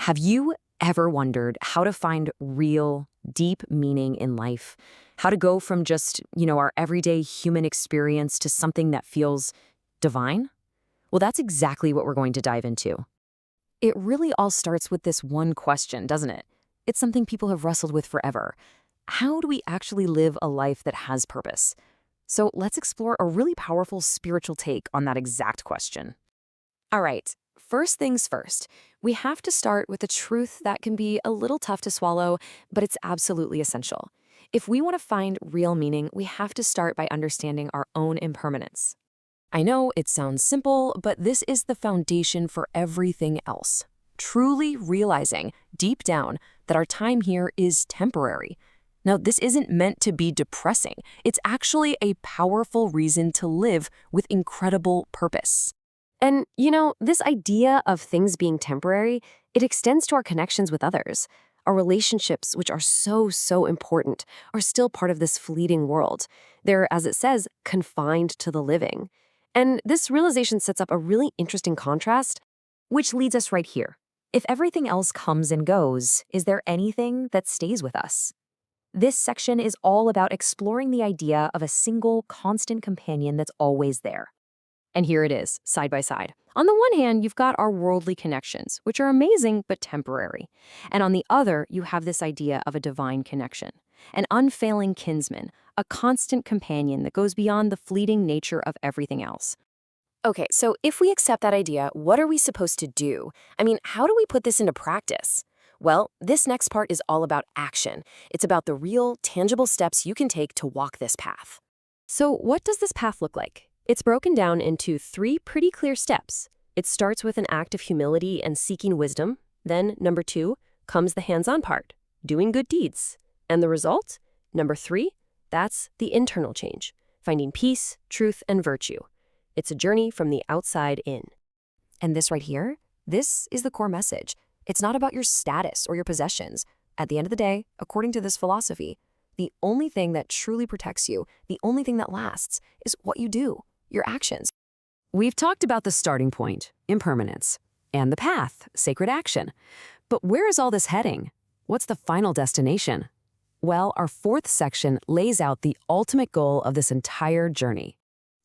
Have you ever wondered how to find real, deep meaning in life? How to go from just, our everyday human experience to something that feels divine? Well, that's exactly what we're going to dive into. It really all starts with this one question, doesn't it? It's something people have wrestled with forever. How do we actually live a life that has purpose? So let's explore a really powerful spiritual take on that exact question. All right, first things first, we have to start with a truth that can be a little tough to swallow, but it's absolutely essential. If we want to find real meaning, we have to start by understanding our own impermanence. I know it sounds simple, but this is the foundation for everything else. Truly realizing, deep down, that our time here is temporary. Now, this isn't meant to be depressing. It's actually a powerful reason to live with incredible purpose. And, this idea of things being temporary, it extends to our connections with others. Our relationships, which are so, so important, are still part of this fleeting world. They're, as it says, confined to the living. And this realization sets up a really interesting contrast, which leads us right here. If everything else comes and goes, is there anything that stays with us? This section is all about exploring the idea of a single, constant companion that's always there. And here it is, side by side. On the one hand, you've got our worldly connections, which are amazing but temporary. And on the other, you have this idea of a divine connection, an unfailing kinsman, a constant companion that goes beyond the fleeting nature of everything else. Okay, so if we accept that idea, what are we supposed to do? How do we put this into practice? Well, this next part is all about action. It's about the real, tangible steps you can take to walk this path. So what does this path look like? It's broken down into 3 pretty clear steps. It starts with an act of humility and seeking wisdom. Then, number 2, comes the hands-on part, doing good deeds. And the result? Number 3, that's the internal change, finding peace, truth, and virtue. It's a journey from the outside in. And this right here, this is the core message. It's not about your status or your possessions. At the end of the day, according to this philosophy, the only thing that truly protects you, the only thing that lasts, is what you do. Your actions. We've talked about the starting point, impermanence, and the path, sacred action. But where is all this heading? What's the final destination? Well, our 4th section lays out the ultimate goal of this entire journey.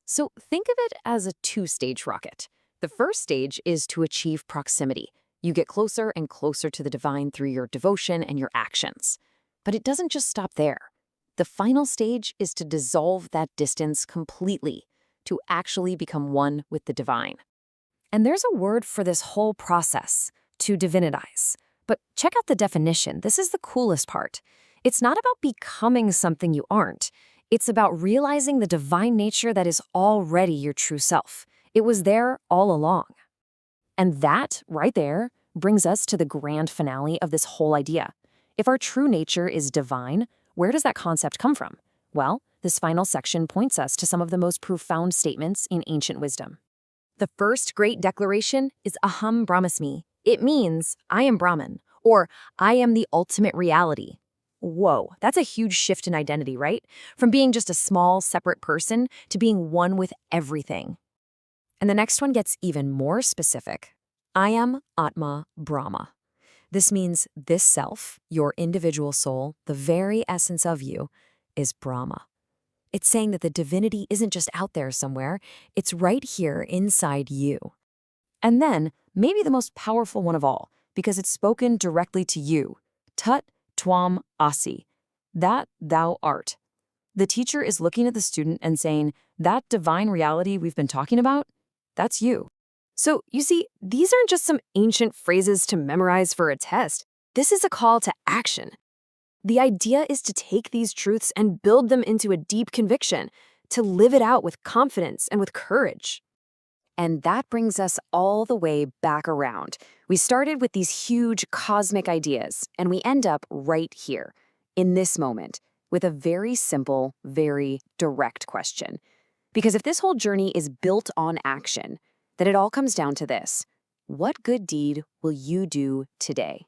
So think of it as a 2-stage rocket. The first stage is to achieve proximity. You get closer and closer to the divine through your devotion and your actions. But it doesn't just stop there. The final stage is to dissolve that distance completely, to actually become one with the divine. And there's a word for this whole process, to divinitize. But check out the definition. This is the coolest part. It's not about becoming something you aren't. It's about realizing the divine nature that is already your true self. It was there all along. And that, right there, brings us to the grand finale of this whole idea. If our true nature is divine, where does that concept come from? Well, this final section points us to some of the most profound statements in ancient wisdom. The first great declaration is Aham Brahmasmi. It means, I am Brahman, or I am the ultimate reality. Whoa, that's a huge shift in identity, right? From being just a small, separate person to being one with everything. And the next one gets even more specific. I am Atma Brahma. This means this self, your individual soul, the very essence of you, is Brahma. It's saying that the divinity isn't just out there somewhere, it's right here inside you. And then, maybe the most powerful one of all, because it's spoken directly to you, Tut Twam Asi, that thou art. The teacher is looking at the student and saying, that divine reality we've been talking about, that's you. So, you see, these aren't just some ancient phrases to memorize for a test. This is a call to action. The idea is to take these truths and build them into a deep conviction, to live it out with confidence and with courage. And that brings us all the way back around. We started with these huge cosmic ideas, and we end up right here, in this moment, with a very simple, very direct question. Because if this whole journey is built on action, then it all comes down to this. What good deed will you do today?